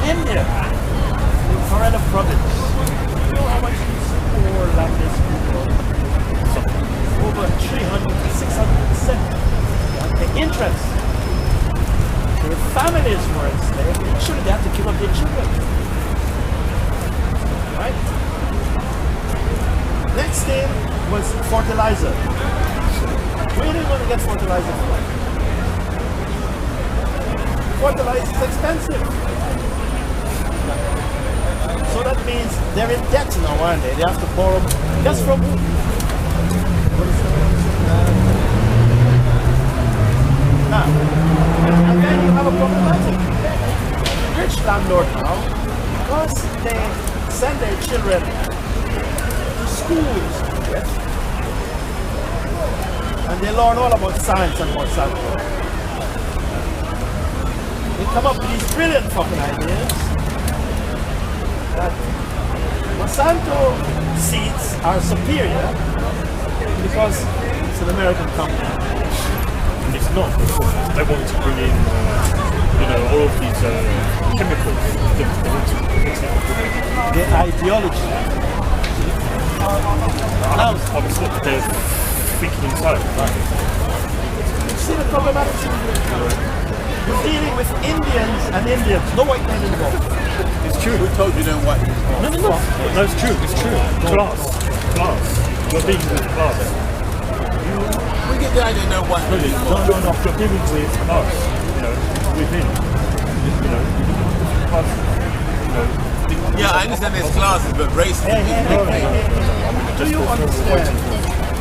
India, in Kerala province, you know how much these poor landless people suffer? Over 300 to 600%. The interest. Their families were enslaved. Actually, they had to give up their children. Right? Next thing was fertilizer. Where are you going to get fertilizer from? Fertilizer is expensive. So that means they're in debt now, aren't they? They have to borrow just from who? Now, and then you have a problematic. Rich landlord now, because they send their children to schools, yes, and they learn all about science and Monsanto. They come up with these brilliant fucking ideas that Monsanto seeds are superior because it's an American company. And it's not. They want to bring in, all of these chemicals. They want to mix it up with their ideology. Now, obviously, they're thinking inside. Right? You see the problematic situation? You're dealing with Indians and Indians, no white men involved. It's true. Who told you no white men? No. No, it's true. It's true. Class. You're dealing with class. We get the idea no white men. No. You're dealing with class. Within. Class. Yeah, I understand there's classes, but race. Hey. Do you understand?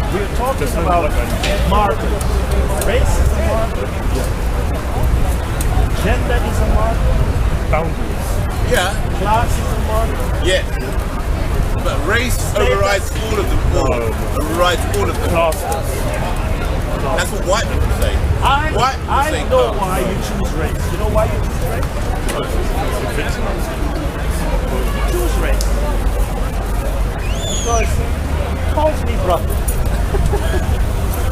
We're talking about market. Race is a market. Gender is a market. Boundaries. Yeah. Class is a market. Yeah. But race overrides all of them. Overrides all of them. Classes. That's what white people say. I know why you choose race. You know why you choose race? You choose race because he calls me brother.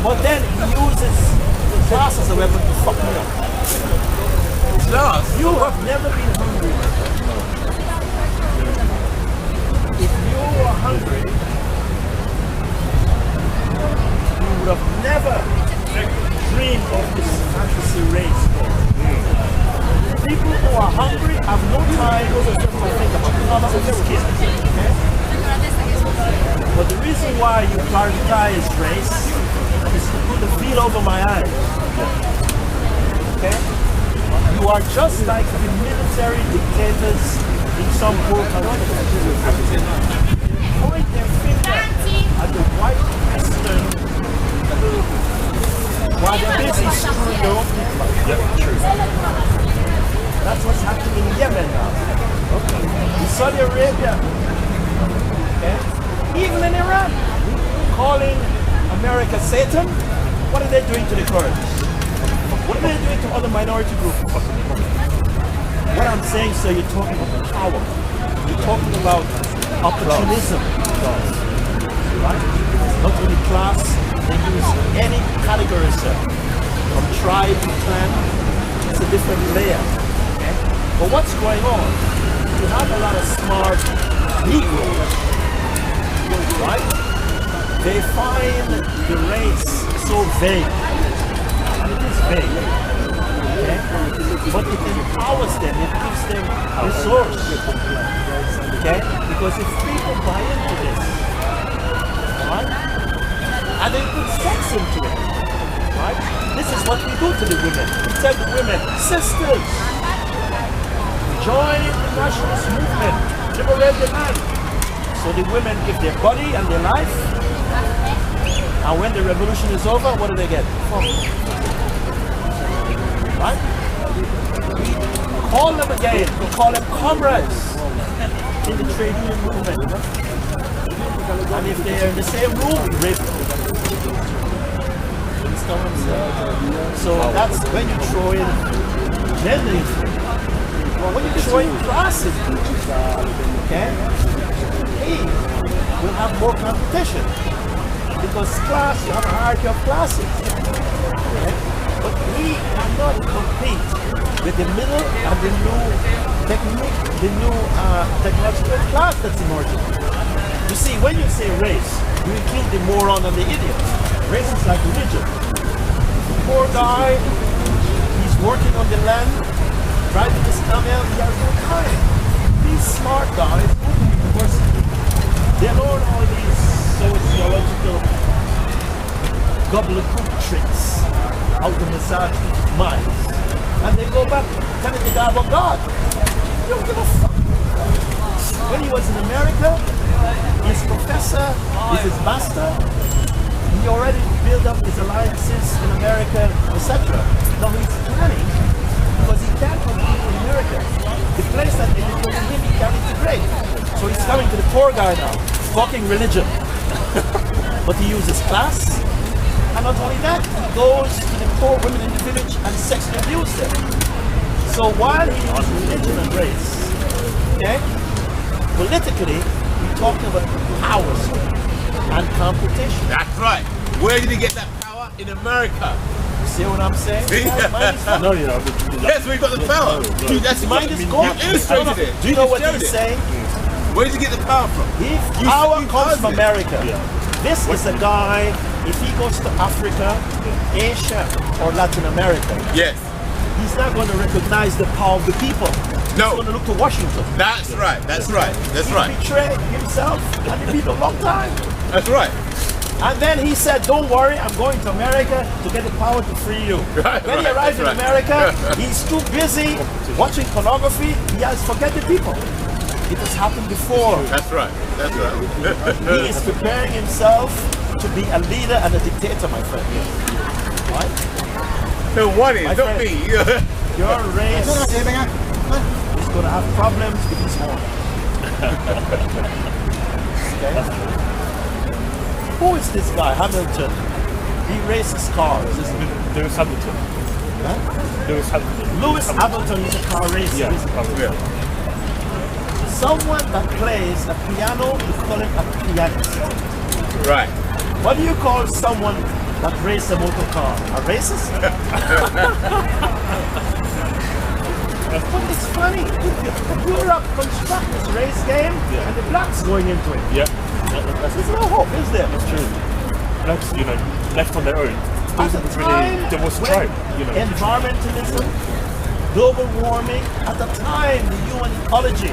But then he uses the class as a weapon to fuck me up. Class? You have never been hungry. If you were hungry, you would have never dreamed of this fantasy race. People who are hungry have no time to think about this kid. Okay? But the reason why you prioritize race is to put the feel over my eyes. Okay? You are just like the military dictators in some poor countries. Point their finger at the white Western while they're busy screwing their own people. Yeah, true. That's what's happening in Yemen now. In Saudi Arabia. Okay? Even in Iran. Calling America Satan. What are they doing to the Kurds? What are they doing to other minority groups? What I'm saying, sir, you're talking about power. You're talking about opportunism. Right? Not only class, they use any category, sir. From tribe to clan, it's a different layer. Okay? But what's going on? You have a lot of smart Negroes, right? They find the race so vague. And it is vague. Okay? But it empowers them, it gives them resource. Okay? Because if people buy into this, right? And they put sex into it, right? This is what we do to the women. We tell the women, sisters, join the nationalist movement, liberate the land. So the women give their body and their life, and when the revolution is over, what do they get? Fun. Right? We call them again, we call them comrades in the trade union movement. And if they are in the same room, we rape them. Understand what I'm saying? So that's when you throw in gender. When you throw in classes, okay? Hey, we'll have more competition. Because class, you have a hierarchy of classes. Okay? But we cannot compete with the middle and the low technique, the new technological class that's emerging. You see, when you say race, you include the moron and the idiot. Race is like religion. The poor guy, he's working on the land, driving his camel, he has no time. These smart guys, of course, they learn all these sociological gobbledygook tricks out of massage minds. And they go back telling the guy about God. You don't give a fuck. When he was in America, his professor is his master. He already built up his alliances in America, etc. Now he's planning, because he can't compete in America. The place that they did him, he can't integrate. So he's coming to the poor guy now, fucking religion. But he uses class. And not only that, he goes to the poor women in the village and sexually abuses them. So while he uses religion and race, okay, politically, we're talking about power and competition. That's right. Where did he get that power? In America. You see what I'm saying? No, you know. Yes, we got the power. Dude, that's Mind is gone. You illustrated it. Do you know what he's saying? Where did you get the power from? If power comes from America, this is a guy, if he goes to Africa, Asia, or Latin America, Yes. he's not going to recognize the power of the people. No. He's going to look to Washington. That's right. That's right. That's He right. betrayed himself and the people a long time. That's right. And then he said, don't worry, I'm going to America to get the power to free you. Right, When he right, arrives in that's right. America, he's too busy watching pornography, he has forget the people. It has happened before. That's right. That's right. He is preparing himself to be a leader and a dictator, my friend. Right? No, one is, My not friend. me. Your race is going to have problems with his horn. Okay? Who is this guy, Hamilton? He races cars, isn't he? Lewis Hamilton. Huh? Lewis Hamilton. Lewis Hamilton is a car racer. Yeah, isn't he? Hamilton. Someone that plays a piano, you call him a pianist. Right. What do you call someone that races a motor car? A racist? But it's funny. Europe construct this race game and the blacks going into it. Yeah. There's no hope, is there? That's true. Blacks, you know, left on their own. At the time, there was when strife, you know. environmentalism, global warming, at the time the human ecology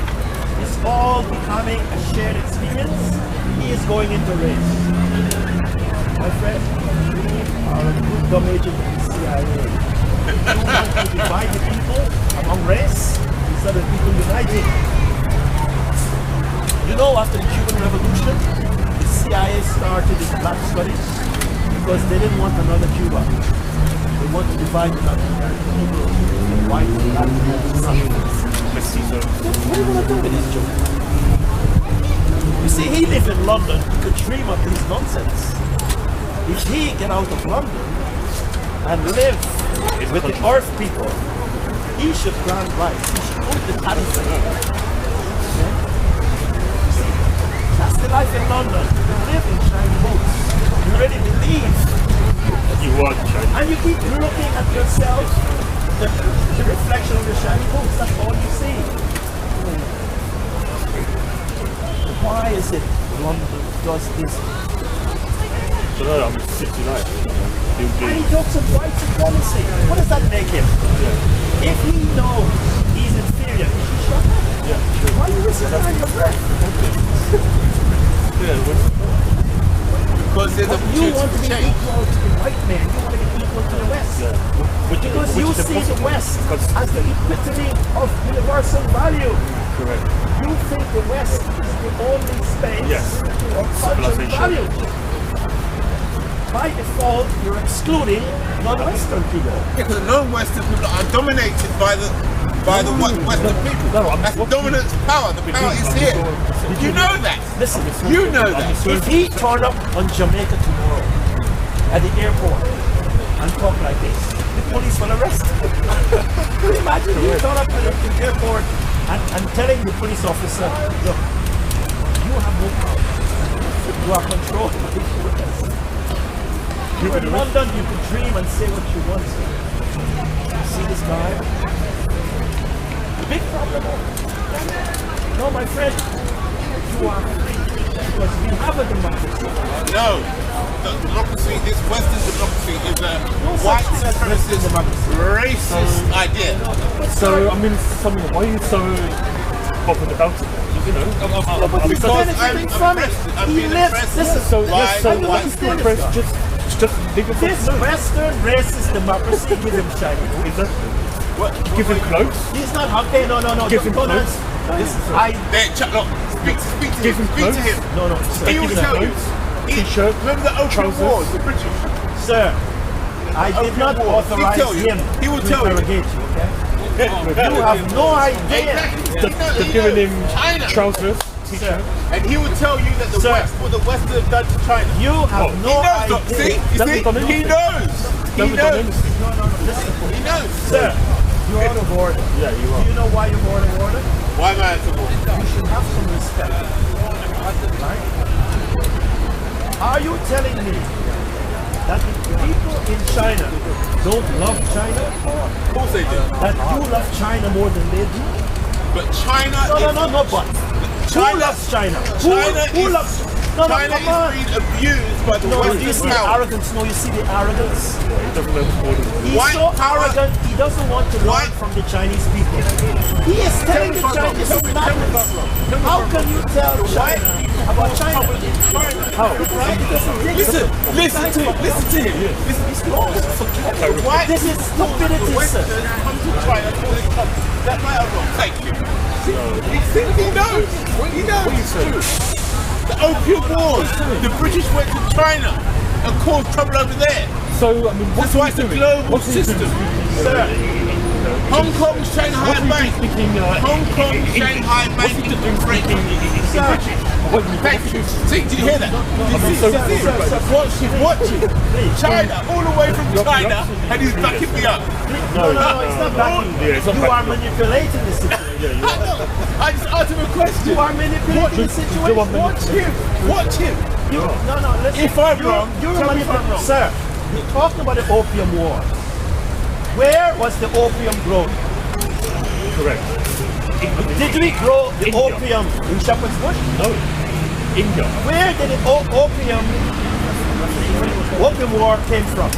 is all becoming a shared experience, he is going into race. My friend, we are a good dumb agent of the CIA. You want to divide the people among race instead of people uniting. You know, after the Cuban Revolution, the CIA started its black studies because they didn't want another Cuba. They want to divide the Latin American people, the white and black people. Mestizo. What are you going to do with this joke? You see, he lived in London, he could dream of this nonsense. If he get out of London and live with the earth people, he should plant rice, he should go to the paddy field. Okay? See, that's the life in London. You live in shiny boats. You really believe. You are the Chinese. And you keep looking at yourself, the reflection of the shiny boats, that's all you see. Why is it London does this? I don't know, I'm 69. And he talks of white supremacy. What does that make him? If he knows he's inferior, he should shut up. Yeah, sure. Why are you listening to your breath? Because there's a You want to be change. equal to the white man. You want to be equal to the West. Because you see the West as the epitome of universal value. Correct. You think the West is the only space of cultural value. By default, you're excluding non-Western people. Because non-Western people are dominated by the Western people. That's dominance power. The power is here. You know that. Listen, You know that. if he turned up on Jamaica tomorrow at the airport and talk like this, the police will arrest him. Can you imagine you turn up at the airport and telling the police officer, look, you have no power. You are controlled by the US. You're in London, you can dream and say what you want to. You see this guy? big problem. No, my friend, you are free because we have a democracy. No. The democracy, this Western democracy is a white supremacist, racist idea. So, I mean, why are you so bothered about it? You know, Because I'm being impressed. so by why is the press just leave it This Western racist democracy gives him shiny. Exactly. Give him clothes. He's not okay. No. Give him clothes. Look, speak to him. No. He will tell you. T-shirt, Remember the Opium Wars, the British? Sir, I did not authorize him He will to tell you. interrogate you, okay? You have no idea. Exactly. They're giving him China. trousers, Sir, T-shirt. And he will tell you that what the West have done to China. you have He no knows. idea. See? He knows. He knows. Listen. He knows. Sir, you're out of order. Yeah, you are. Do you know why you're out of order? Why am I at the war? You should have some respect. Right? Are you telling me that the people in China don't love China? Of course they do. That you love China more than they do? But China No, but. Who loves China? Who loves No, China come on. is being abused by the No, do you Western see the power. arrogance? No, you see the arrogance? He doesn't know more than He's White so power- arrogant, he doesn't want to learn from the Chinese people. He is telling the Chinese Tell me madness. about How can you tell China about China? How? Listen to him. Why This is stupidity, sir. come to China for this country? That might have wrong. Thank you. He knows. He knows. The Opium Wars. The British went to China and caused trouble over there. So, I mean, That's why it's a global system. Sir, Hong Kong, Shanghai Bank. speaking Hong Kong, Shanghai Bank. Thank you. See, did you hear that? He's watching China all the way from China, and he's backing me up. no, it's not backing. Yeah, it's not You backing. are manipulating the situation. I just asked him a question. You are manipulating the situation. Watch him. No, listen. If I'm wrong, you're tell me if I'm wrong. Sir, you're talking about the Opium War. Where was the opium grown? correct. Did we grow the India. opium in Shepherd's Bush? No. India. Where did the opium war came from?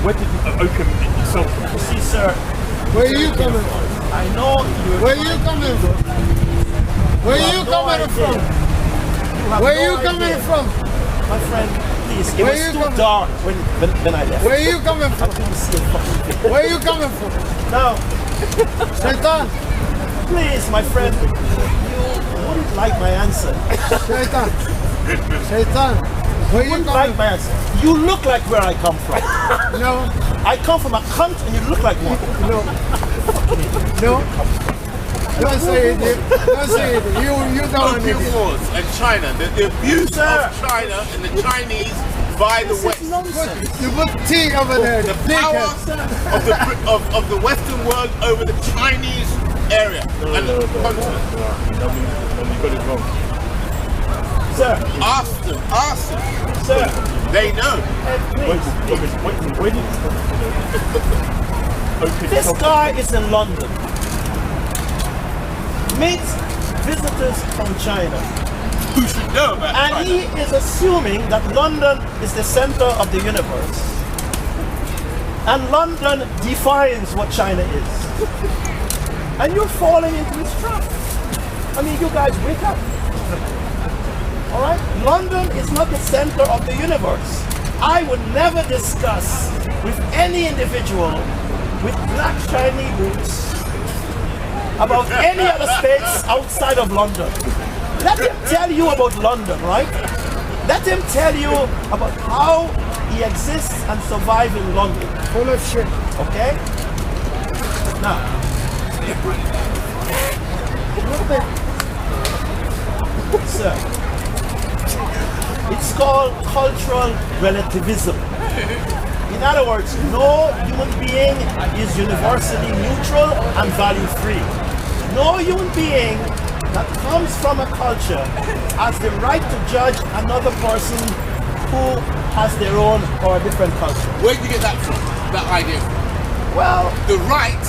Where did the opium itself come You see, sir, Where you coming from? I know you're Where you coming from? Where you coming from? Where you coming from? My friend, please, it Where was you too coming- dark when I left. Where you coming I from? couldn't see a fucking thing. Where you coming from? Now, Shaitan, please, my friend, you wouldn't like my answer. Shaitan, Shaitan. Where you Wouldn't like coming my answer. You look like where I come from. from? No, I come from a cunt and you look like one. no. Don't say it. Don't say it. You don't need Opium it. Wars and China, the abuse Sir. of China and the Chinese by the West. Nonsense. You put T over there. The power Dickhead. of the Western world over the Chinese area and the continent. No, you got it wrong. Sir, Ask them. sir, They know. please. Where did opium This come from? guy is in London. Meets visitors from China. Who should know about And China? he is assuming that London is the center of the universe. And London defines what China is. And you're falling into his trap. I mean, you guys wake up. Alright? London is not the center of the universe. I would never discuss with any individual with black shiny boots about any other states outside of London. Let him tell you about London, right? Let him tell you about how he exists and survives in London. Full of shit. Okay? Now, sir, it's called cultural relativism. In other words, no human being is universally neutral and value-free. No human being that comes from a culture has the right to judge another person who has their own or a different culture. Where did you get that from? That idea from? Well, The right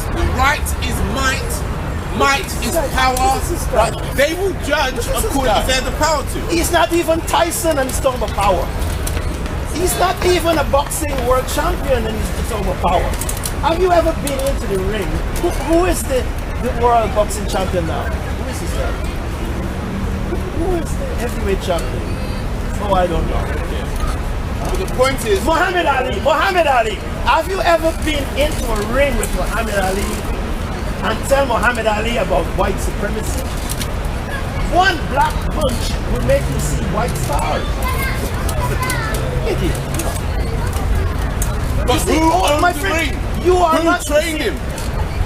is might might is power. Right? They will judge according to they have the power to. He's not even Tyson and he's talking about power. He's not even a boxing world champion and he's talking about power. Have you ever been into the ring? Who is the world boxing champion now? Who is this guy? Who is the heavyweight champion? Oh, I don't know. But the point is, Muhammad Ali. Muhammad Ali. Have you ever been into a ring with Muhammad Ali and tell Muhammad Ali about white supremacy? One black punch will make you see white stars. Idiot. but who owns the ring? You are Who not trained him?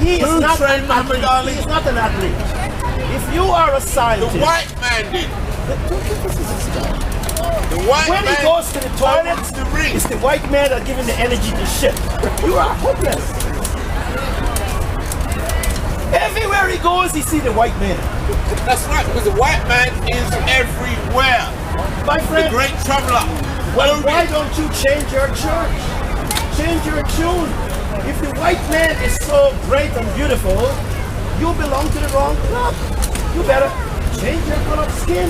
He is Who not trained an Muhammad athlete. Ali? He is not an athlete. If you are a The scientist, white man did. The white when man he goes to the toilet, owns the ring. it's the white man that gives him the energy to shit. You are hopeless. Everywhere he goes, he see the white man. That's right, because the white man is everywhere. My The friend, great traveler. well, why don't you change your church? Change your tune. If the white man is so great and beautiful, you belong to the wrong club. You better change your color of skin.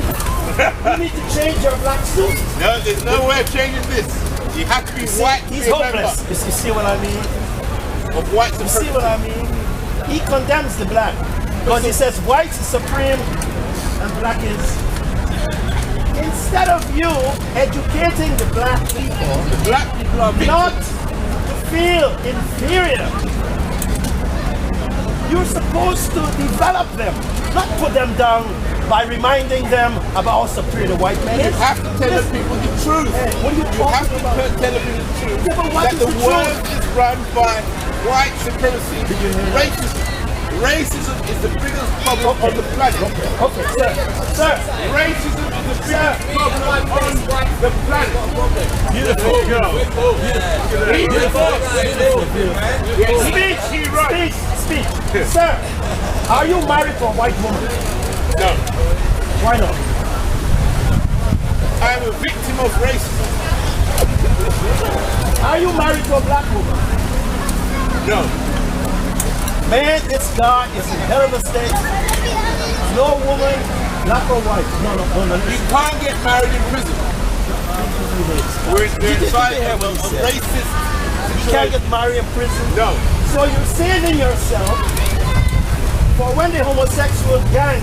You need to change your black suit. No, there's no way of changing this. You have to be white to He's be a member hopeless. You see what I mean? of white You see supremacy. what I mean? He condemns the black because he says white is supreme and black is. Instead of you educating the black people The black people are not victims. to feel inferior, you're supposed to develop them, not put them down by reminding them about how superior the white man You is. have to tell the people the truth. Hey, what are you You have talking to about? tell the people the truth. Yeah, but what that is the the world truth? is run by white supremacy. Did you hear that? Racism. Racism is the biggest problem on the planet. Okay, sir. Sir, Racism is the biggest problem on the planet. beautiful girl. Speech, he writes. Speech. Sir, are you married to a white woman? No, Why not? I am a victim of racism. Are you married to a black woman? No. Man, this guy is in hell of a state. No woman, black or white. No. You can't get married in prison. We're inside of a racist You can't get married in prison. No. So you're saving yourself for when the homosexual gang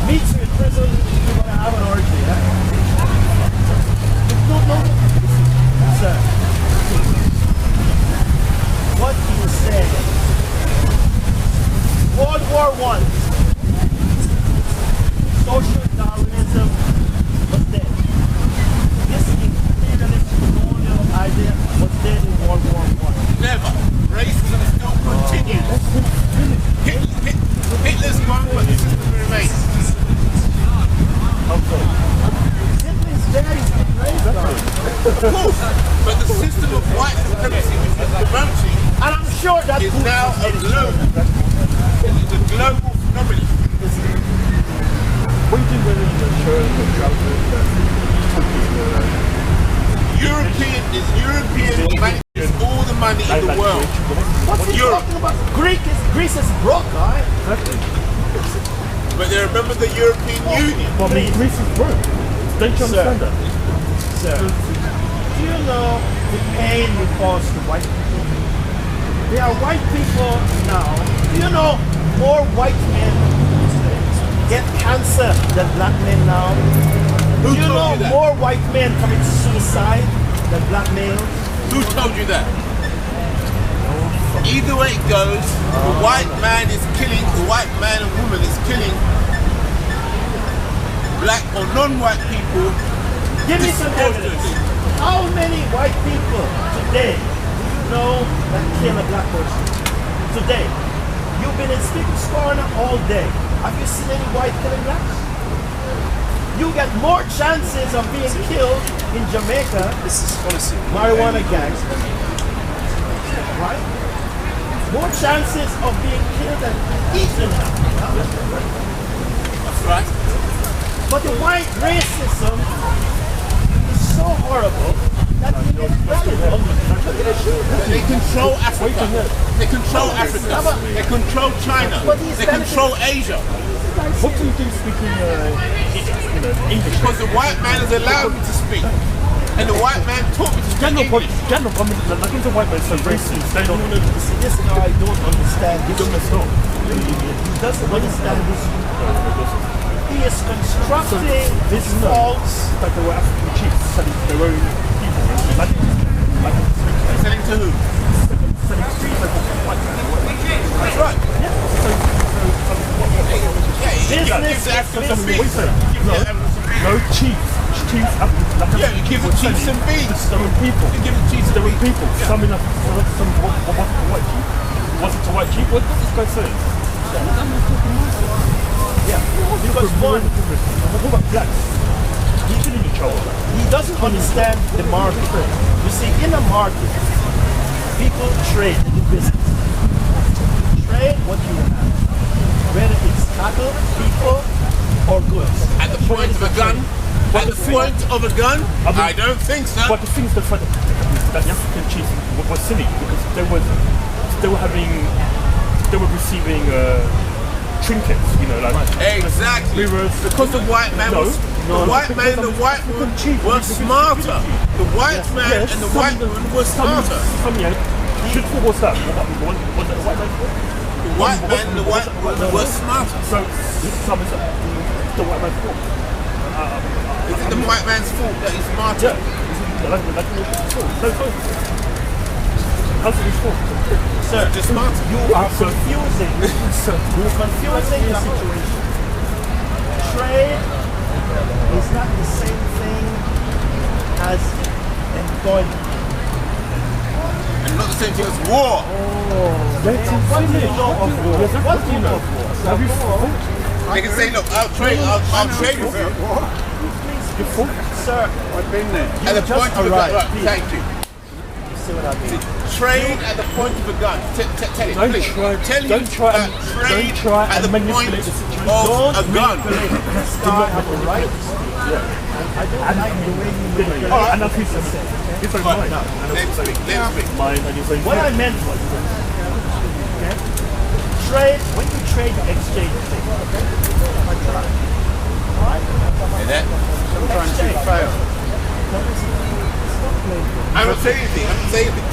meets you in prison, you're gonna have an orgy. No. Sir. What you say? World War I. Social Darwinism was dead. This imperialist colonial idea was dead in World War I. Never. Racism still continues. Hitler's gone, but the system remains. Hitler's dead, he's been raised on. Of course, but the system of white supremacy, which is promoting, And I'm sure that is now a global. It's a global phenomenon. What do you do when the insurance or travel European manages all the money in the world. What's he Europe. talking about? Greece is broke, right? But they remember the European Union. Well, I mean, Greece is broke. Don't you understand that? Sir, do you know the pain we cause to white people? There are white people now. Do you know more white men get cancer than black men now? Who Do you told know you that? more white men commit suicide than black males? Who told you that? Either way it goes, the white man is killing, the white man and woman is killing black or non-white people. Give me some evidence. How many white people today do you know that kill a black person? Today. You've been in Speaker's Corner all day. Have you seen any white killing blacks? You get more chances of being killed in Jamaica. This is honestly Marijuana gangs. Right? More chances of being killed than eaten. That's right. But the white racism is so horrible They control Africa. They control Africa. They control China. They control Asia. What do you do speaking English? Because the white man has allowed me to speak. And the white man taught me to speak English. General, I mean, like the white man is so racist. They don't. See, this guy don't understand He history. doesn't stop. He doesn't understand history. He is constructing his faults. Like they were African chiefs selling their own people. Selling to who? Selling streets like white man. That's right. Yeah, he gives the Africans some beans. No, chiefs. Chiefs have Yeah, you give the chiefs some beans. Their own people. You give the chiefs Their some own beans. people. Some in a what was it a white chief? Was it a white chief? What did this guy say? Yeah, because one, What about blacks? He's killing each other. he doesn't understand the market. You see, in a market, people trade, do business. Trade what you have, whether it's cattle, people, or goods. At the point of a gun? At the point of a gun? I don't think so. But the thing is that the African chiefs was silly because they were receiving trinkets, like Exactly. Because the white man was the white man and the white woman were smarter. The white man and the white woman were smarter. Truthful was that? Was that the white man? The white man and the white woman were smarter. So some is the white man's fault. Is it the white man's fault that he's smarter? How's it his fault? Sir, Just smarter. you are confusing. You're confusing the situation. Trade is not the same thing as employment. And not the same thing as war. What do you know of war? What do you know of war? Have you fought? They can say, look, I'll trade with you. Sir, I've been there. At the just point of a gun. arrived. Right, thank you. you see what I mean? Trade at the point of a gun. Tell it, please. Don't try and Trade at the point manipulate the situation. of a gun. This guy has the right to speak. I don't like the way you manipulate. And that's his it's like mine. Let's speak. Mine and you're saying What I meant was, okay, trade, when you trade, you exchange things. Alright? Hear that? Sometimes you fail. I don't say anything. I don't say anything.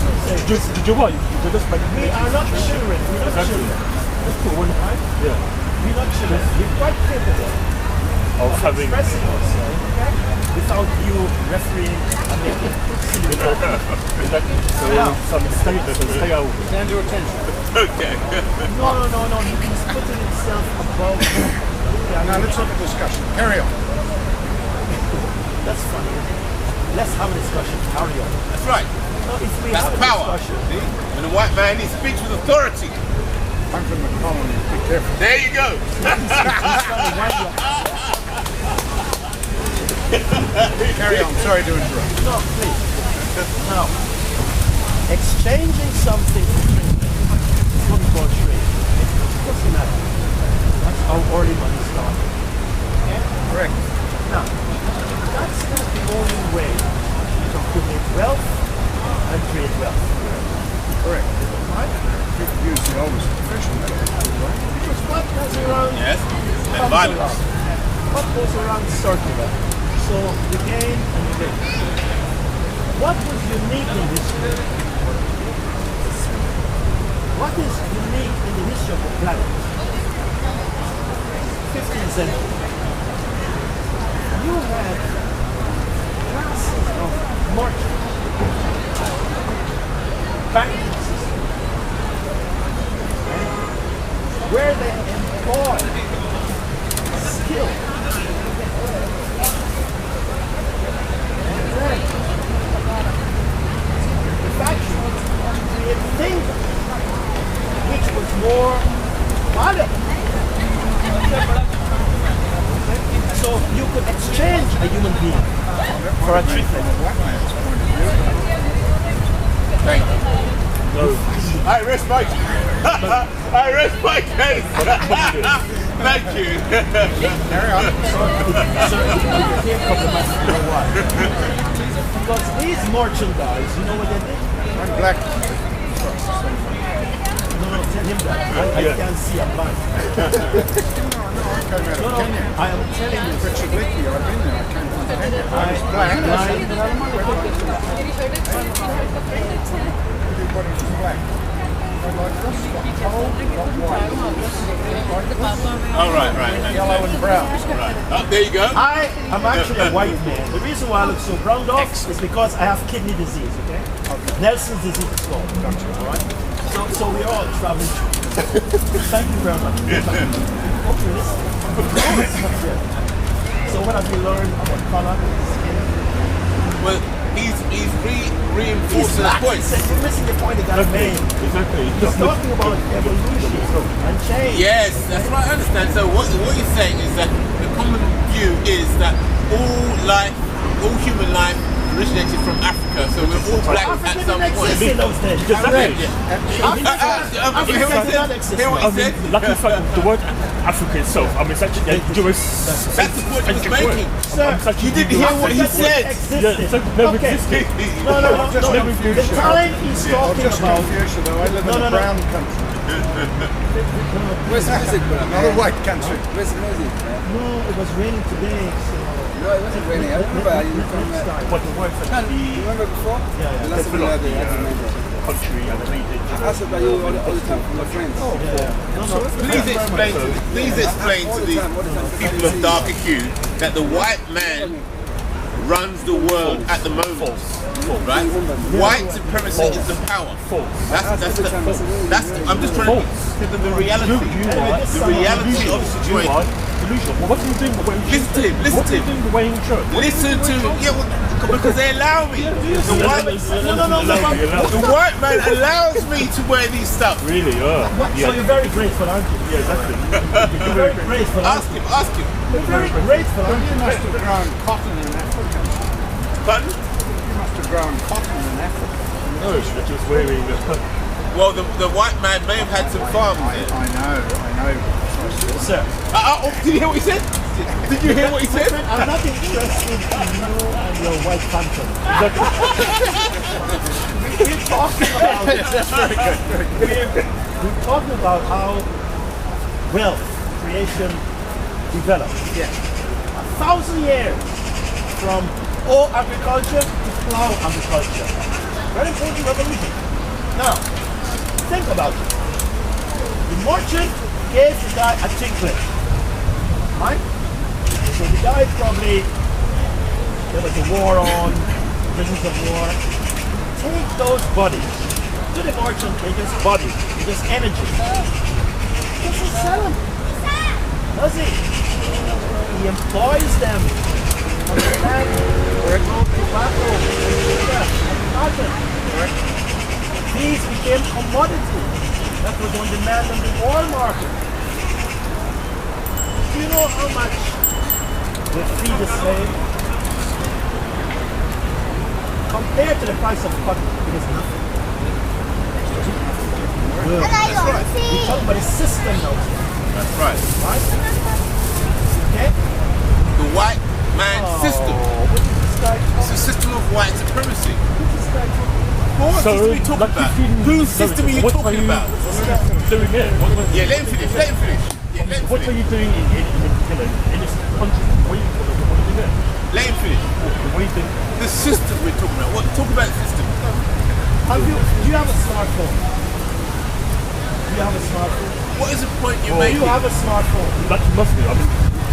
did you what? You just like We are not children. We're not Exactly. children. That's cool. Yeah. We're not children. We're quite capable Of having expressing ourselves, okay, without you refereeing and making silly so some stay out. Stand to attention. Okay. No. He's putting himself above. Now let's have a discussion. Carry on. That's funny. Let's have a discussion. Carry on. That's right. No, if we That's have a power. discussion, See? And the white man, he speaks with authority. I'm from the colonies. Be careful. There you go. Carry on. Sorry to interrupt. no, please. Now, exchanging something for trade. What we call trade. Doesn't matter. That's how early money started. Okay? Correct. Now, that's not the only way you can create wealth and create wealth. Correct. Right? You use the oldest expression. Because what goes around Yes. And comes violence. around. What goes around is circular. So you gain and you gain. What was unique in history? What is unique in the history of the planet? 15th century. You had classes of merchants, banking system, where they employ skill. And then the factory to create things which was more valuable. So you could exchange a human being for a treatment. Thank you. I rest my I rest my case. Thank you. Carry on. So you came from the Why? Because these merchandise, you know what they did? I'm black. No, tell him that. I can't see, I'm blind. I came out of Kenya. I am telling you. Richard Leakey, I've been there. I came from Kenya. I was black. Everybody was black. Got cold, got white. Oh, right. Yellow and brown. Right. Oh, there you go. I am actually a white man. The reason why I look so browned off is because I have kidney disease, okay? Nelson's disease is called. Gotcha. Alright? So we're all traveling. Thank you very much. Okay, listen. So what have you learned about color, skin? Well, he's reinforcing the point. You're missing the point that I made. Exactly. He's talking about evolution and change. Yes, that's what I understand. So what you're saying is that the common view is that all human life originated from Africa, so we're all black at some point. Exist in those days. Exactly. Hear what he said? Like the fact the word Africa itself, I mean, it's actually a Jewish. That's the point he was making. Sir, You didn't hear what he said. Yeah, it's like never existed. No. The time he's talking about. Confucius, though. I live in a brown country. Where's the music, bro? Not a white country. Where's the music, man? No, it was raining today. So No, it wasn't raining. I remember how you from But the word for Man, the you remember before? Yeah. The last time we had the country and the leading. I said that you all the time from your friends. Please explain to the people of darker hue that the white man runs the world at the moment. Right? White supremacy is the power. That's I'm just trying to give them the reality. The reality of the situation. What are you doing the way you Listen to him, listen What to are you him. doing the way you church? Listen to because they allow me. The white man allows me to wear these stuff. Really? So you're very grateful, aren't you? Yeah, exactly. You're very grateful, aren't Ask you? him. You're very grateful, aren't You you? must have grown cotton in Africa. Pardon? You must have grown cotton in Africa. No, you're just wearing Well, the white man may have had some farms there. I know. Sir, Did you hear what he said? Did you hear what he said? I'm not interested in you and your white phantom. We're talking about we're talking about how wealth creation developed. Yeah. 1,000 years from all agriculture to plow agriculture. Very important revolution. Now, think about it. The merchant gave the guy a tinkling. Right? So the guy probably, there was a war on, business of war. Take those bodies. To the merchant, they just bodies, they just energy. He doesn't sell them. Does he? He employs them on the land where it grows tobacco, sugar, and cotton. These became commodities that was on demand on the oil market. Do you know how much they feed the slave? Compared to the price of cotton, it is nothing. Well, That's right. we're talking about a system now. That's right. Right? Okay? The white man system. What is this guy It's a system of white supremacy. What So, system are you talking like about? you feel- Whose system are you what talking about? doing it? Yeah, let him finish. What are you doing in this country? What are you doing? Let him finish. What are you doing? The system we're talking about. Talk about the system. Do you have a smartphone? Do you have a smartphone? What is the point you're Do making? you have a smartphone? Like you must be. I mean,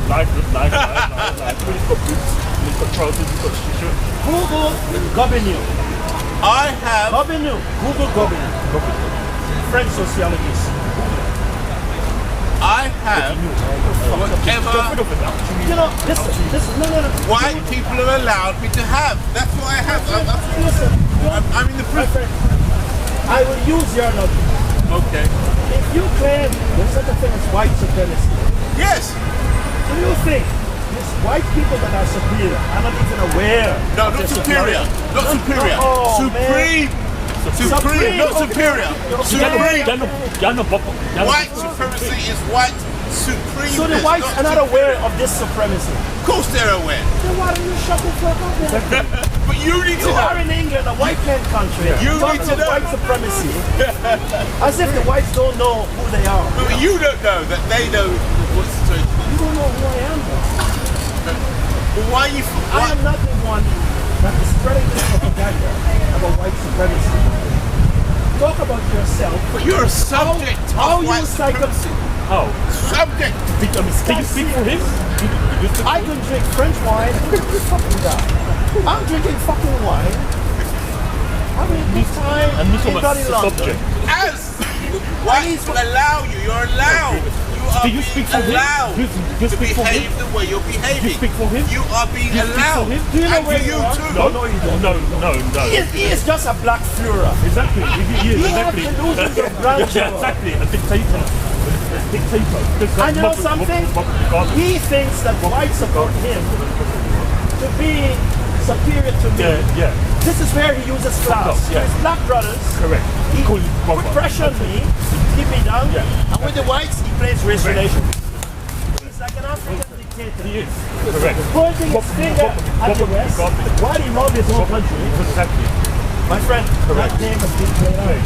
live. He's got boots, he's got trousers, he's got t-shirt. Google Gobineau. I have. Gobineau. Google Gobineau. French sociologist. I have whatever You know, listen, no. white people are allowed me to have. That's what I have. Listen, I'm in the my prison. friend, I will use your logic. Okay. If you claim there's such a thing as white supremacy, Yes. do you think these white people that are superior are not even aware? No, of not their superior. superiority? Not superior. Oh, Supreme. Supreme, not superior. Supreme. White supremacy is white supreme. So the whites are not aware of this supremacy. Of course they're aware. Then why don't you shut the fuck up then? But you need to You are know. in England, a white man country. You talking need to about know. white supremacy. As if the whites don't know who they are. But you don't know that they know what's the truth. You don't know who I am. But why you? I am not the one that is spreading this propaganda about white supremacy. Talk about yourself. But you're a subject How of you white cycle? supremacy. How? Subject. Can you speak for him? I can drink French wine. Fucking that. I'm drinking fucking wine. I mean, this time And this in one bloody is London. subject. As whites will allow you. You're allowed. You are Do you speak for him? allowed Do you to speak for behave him? the way you're behaving. Do you speak for him? You are being Do you speak allowed. for him? Do you know And where for you you are? too. No, you don't. No. He is just a black Führer. Exactly. He is You have exactly. delusions of grandeur. Yeah, exactly. A dictator. And you know something? He thinks that whites support him to be superior to me. Yeah. This is where he uses class. Yeah. His black brothers, Correct. he Call him put brother. pressure on me, keep me down, Yeah. and with the whites, he plays racialisation. He's like an African dictator. He is. Correct. Pointing his finger at the West while he robbed his own country. Exactly. My friend, that game has been played out.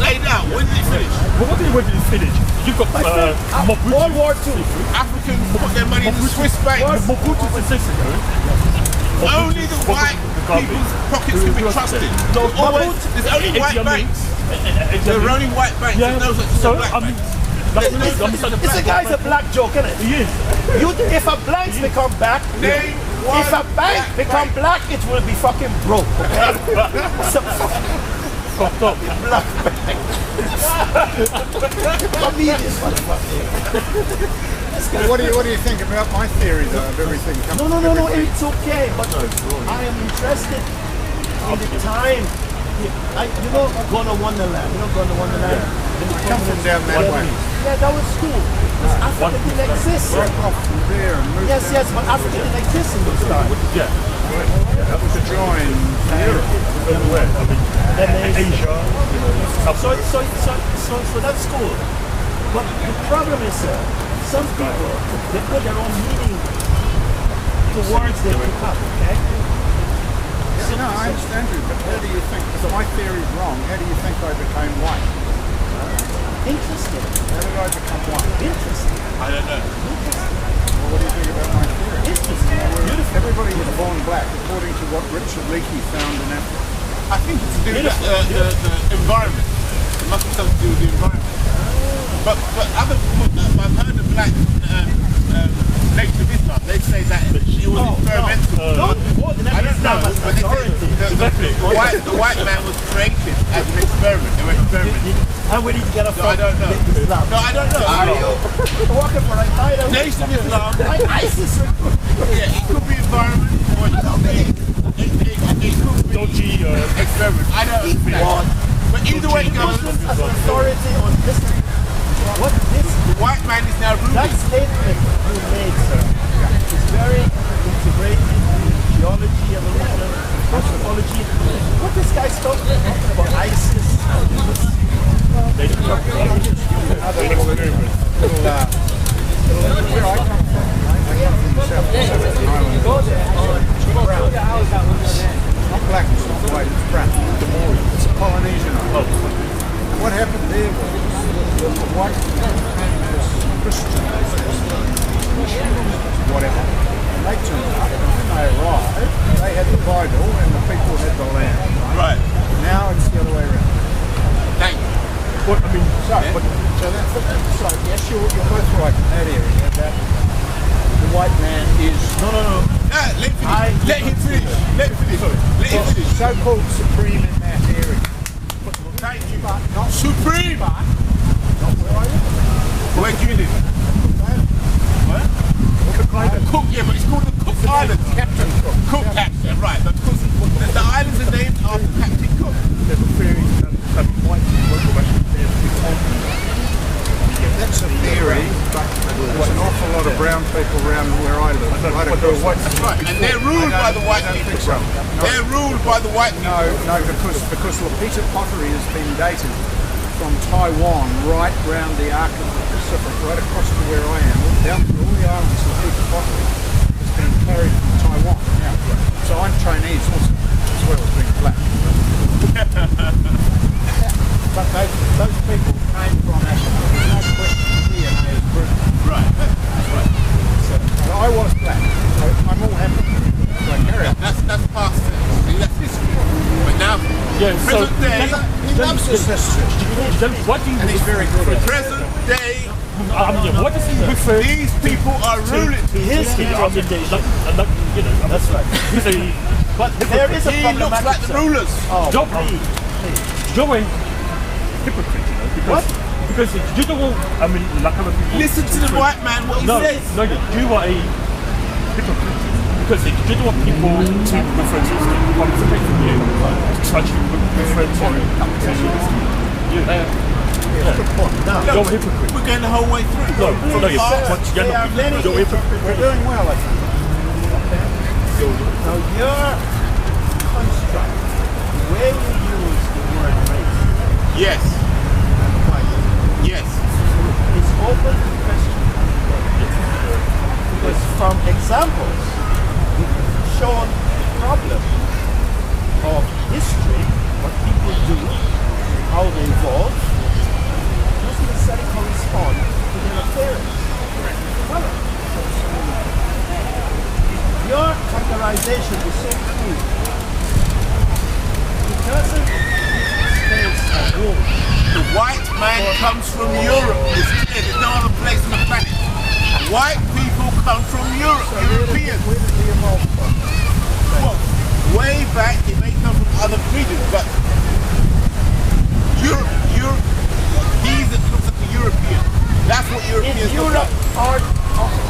Laid out. When did it finish? When did it finish? You've got My friend, World War II. Africans put their money in the Swiss banks. Mobutu's assistant. Only the white people's pockets can be trusted. There's only white banks. There are only white banks. Yeah. There's no such So, black I mean, banks. This guy's a black joke, isn't it? He is. If a blanks become black, Name one if a bank become black, it will be fucking broke. Okay? So Fucked up. black bank. Comedians, motherfucker. What do you think about my theory though of everything coming? No, it's okay, but I am interested in the time. You know, Gonna Wonderland. You know, Gonna Wonderland. Come from down that way. Yeah, that was cool. Because Africa didn't exist. Broke off from there and moved Yes, but Africa didn't exist in those times. Yeah. to join Europe. Everywhere. I mean, Asia. So that's cool. But the problem is, some people, they put their own meaning towards their hip-hop, okay? No, I understand you, but how do you think, if my theory is wrong, how do you think I became white? Interesting. How did I become white? Interesting. I don't know. Well, what do you think about my theory? Interesting. Beautiful. Everybody was born black, according to what Richard Leakey found in Africa. I think it's to do with the environment. It must be something to do with the environment. But I've heard of black Nation of Islam. They say that it was experimental. I don't know, but they say the white man was created as an experiment. They were experimenting. And we need to get a No, I don't know. Islam. No, I don't know. Walking for Al-Qaeda. Nation of Islam. ISIS. Yeah, it could be environment or it could be Dodgy. experiment. I don't know. But either way it goes, Muslims as an authority on history. What this the white man is now that ruling. statement you made, sir, is very integrated in geology, evolution, anthropology. What this guy's talking about ISIS. Another little where I come from, I come from South Pacific Island. It's not black, it's not white, it's brown. It's a Polynesian island. And what happened there was the white came as Christians, whatever. And they turned up, and when they arrived, they had the Bible and the people had the land. Right. Now it's the other way around. Thank you. What, I mean, So yes, you're both right in that area that the white man is Let him finish. Let him finish. so-called supreme in that area. Thank you. But not Supreme. not where I live. Where do you live? What? Cook Island. Cook, yeah, but it's called the Cook Islands. Captain Cook. Cook Captain, right. The islands are named after Captain Cook. there's a theory that white local Western That's a theory, but there's an awful lot of brown people around where I live. Right across That's right. And they're ruled by the white I don't people. think so. They're ruled by the white people. No, because Lapita pottery has been dated from Taiwan right round the arc of the Pacific, right across to where I am, down through all the islands of hippopotamus, has been carried from Taiwan. So I'm Chinese also, as well as being black. But those people came from Africa. There's no question DNA is proven. Right. So I was black. So I'm all happy. So I carry on. That's past tense. See, that's history. But now, present day, He loves his history. Then what do you And he's very good at it. present day, what does he refer these people are ruling. history? That's right. But there is a He looks problematic like the rulers. You're a hypocrite, because because you don't want, like other people. Listen to the white man, what he says. No, you are a hypocrite because you don't want people to refer to participate from you, to try to refer to you. Good point. Now, You're a hypocrite. We're going the whole way through. No, you're not. there are many You're a hypocrite. We're doing well, I think. Now your construct, the way you use the word race, Yes. Yes. is open to question. Because from examples, you've shown the problem of history, what people do, how they evolve, doesn't necessarily correspond to their appearance. Color. Your categorization is so crude. It doesn't give space at all. The white man comes from Europe. It's clear. There's no other place on the planet. White people come from Europe. Europeans. Where did he evolve from? Well, way back, it may come from other regions, but Europe, he's it looks like a European. That's what Europeans Is look Europe like. part of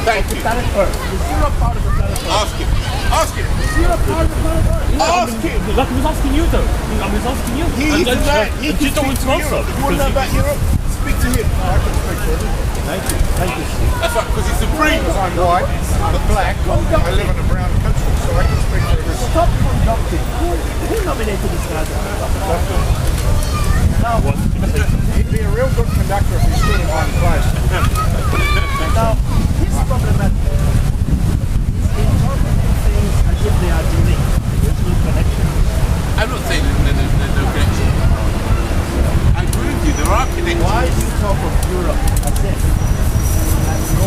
Thank the you. planet Earth? Is Europe part of the planet Earth? Ask him. Ask him. Is Europe part of the planet Earth? Ask him. Like I was asking you though. I was asking you. He's the man. He And can you don't speak want to to answer. Europe. If you want to know about Europe, speak to him. I can speak to everything. Thank you. Thank you, Steve. That's right, because he's supreme. Because I'm white, I'm black, I live in a brown country, so I can speak to everything. Stop conducting. Who nominated this guy? Now, He'd be a real good conductor if he stood in one place. now, his problematic is interpreting things as if they are unique. There's no connection. I'm not saying there's no connection. I agree with you, there are connections. Why do you talk of Europe as if it has no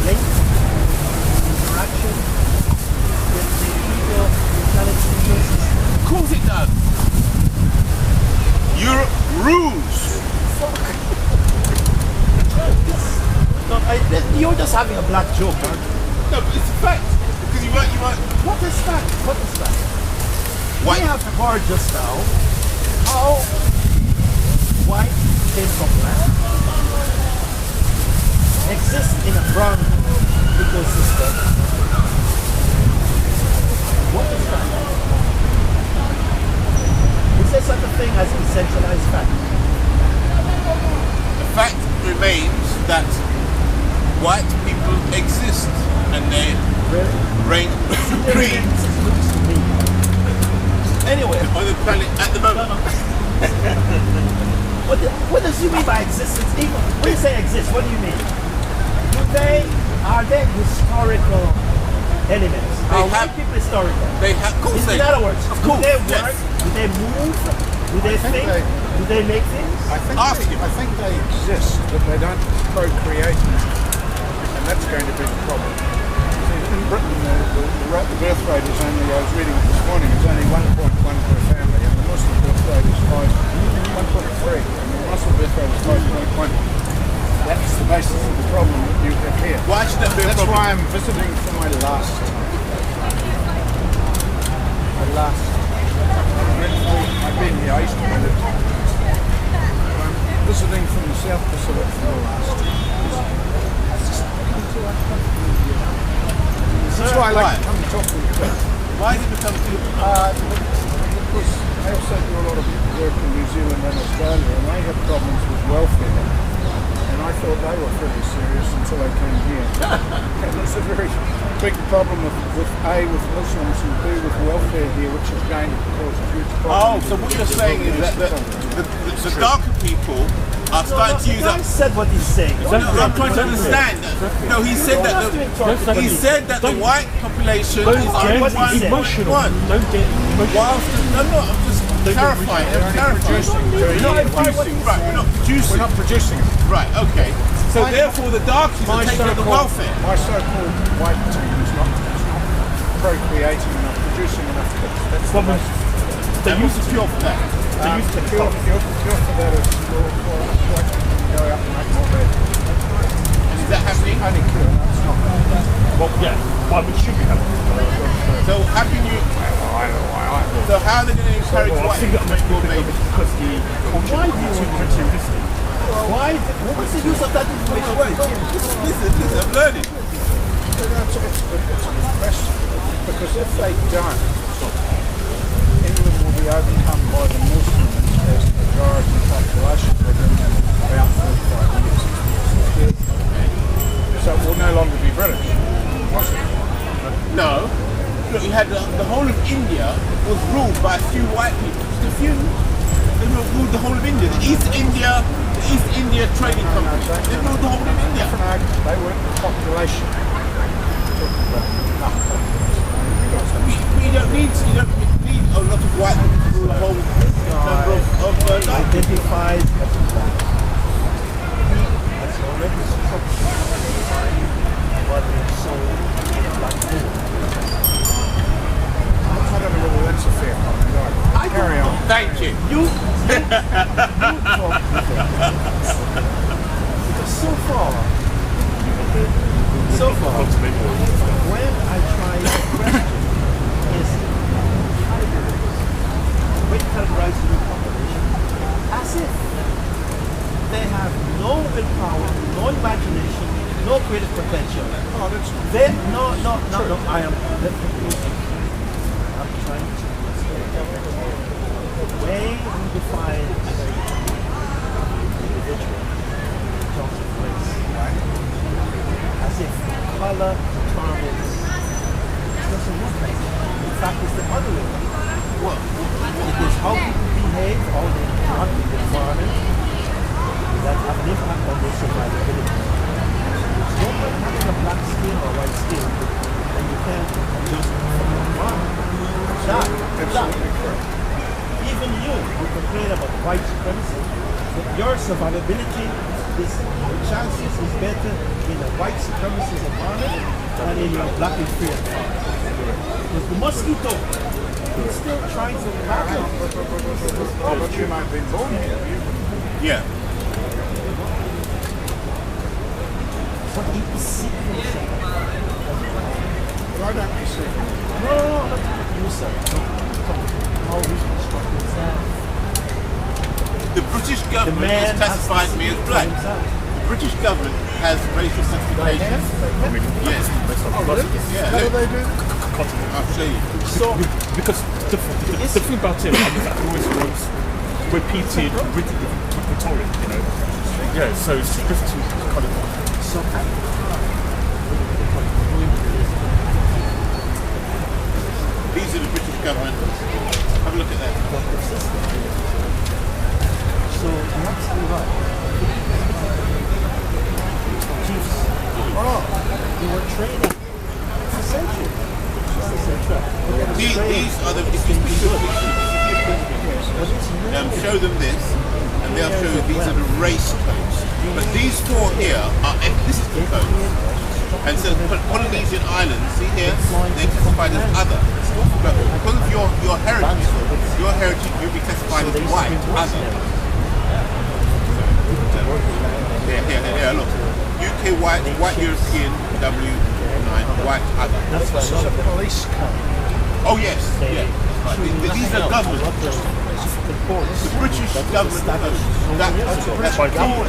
link, interaction with the people, intelligence? Of course it does. Europe rules. You're just having a black joke, aren't you? No, but it's a fact. Because you might. What is that? What is that? White. We have heard just now how white came from black, exists in a brown ecosystem. What is that? Is there such a thing as essentialized fact? The fact remains that white people exist and they reign supreme Anyway, on the planet at the moment. what does you mean by existence? Even when you say exist, what do you mean? Are they historical elements? Are white people historical? They have, of course they. In other words, of do course, they work? yes. Do they move? Do they think? Do they make things? I Ask him. think they exist, but they don't procreate. And that's going to be the problem. See, in Britain, the birth rate is only, I was reading it this morning, it's only 1.1 per family, and the Muslim birth rate is 1.3, and the Muslim birth rate is 5.1. That's the basis of the problem that you have here. Why should that be a That's problem? why I'm visiting for my last time. I've been here, I used to live. I'm visiting from the South Pacific for the last time. That's why I like to come and talk to you. Why did it become Because I also do a lot of work in New Zealand and Australia, and they have problems with welfare. And I thought they were pretty serious until I came here. And there's a very big problem with Muslims and B with welfare here, which is going to cause a huge problem. Oh, so what you're saying is that the darker people are starting to use The guy up. said what he's saying. No, I'm trying to understand. No, he said that the white population is only what he said. Emotional. one. Don't get emotional. Whilst I'm just clarifying. I'm clarifying. We're not producing. Right, we're not producing. We're not producing it. Right, okay. So therefore, the darkies are taking up the welfare. My so-called white team is not procreating enough, producing enough kids. That's the most. They use the cure for that. The cure for that is for white people to go out and make more bread. And is that happening? Only cure, that's not. Well, yeah, but it should be happening. So how can you? So how are they going to encourage Well, I white think people to make more that babies? because the culture Why is do you too want to materialistic. Why? What's the use of that information? Listen, I'm learning. It's a good question. Because if they don't, England will be overcome by the Muslims as the majority population within about 45 years. So it will no longer be British. No. Look, you had the whole of India was ruled by a few white people. Just a few. They ruled the whole of India. The East India Trading Company. They ruled the whole of India. They weren't the population. You don't need a lot of white people to rule the whole number of Identified as black. That's already what is so black people. I don't know whether that's a fair comment. Right. Carry on. Thank you. You talk because so far, when I try to question is categorizing the population as if they have no willpower, no imagination, no creative potential. Oh, that's They no. I am. I'm trying to. The way we define individual in terms of race, as if color determines, it doesn't work like that. In fact, it's the other way. Well, it is how people behave, how they interact with the environment that have an impact on their survivability. It's not like having a black skin or white skin, and you can't just from the environment. absolutely correct. Even you complain about white supremacy, but your survivability, the chances is better in a white supremacist environment than in your black and free environment. Because the mosquito is still trying to battle. Oh, but you might have been born here. Yeah. But he perceives himself. Why don't we see? No, not you, sir. How we construct himself. The British government has classified me as black. The British government has racial classification. Yes. Yeah. How do they do? I'll show you. So, Because the thing about it is that always was repeated rhetoric, you know. Yeah, so it's just to kind of. so These are the British government. Have a look at that. So you're absolutely right. Chiefs, they were trained for centuries. These are the. If you speak to show them this, and they'll show you these are the race codes. But these four here are ethnicity codes. And so Polynesian islands, see here, they're classified as other. But because of your heritage, you'll be classified as white, other. Here, look. UK white, white European, W9, white, other. That's This is a police code. Oh yes, yeah. These are government. The British government that's all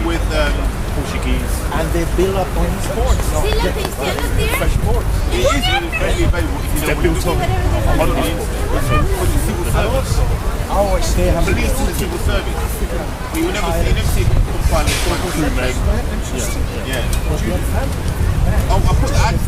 with Portuguese. and they build up on these ports. Fresh ports. it is readily available if you know They're what built on the for the civil service. I always say have Police in the civil service. You will never see confined. Yeah. Do you understand? Oh, I put the ads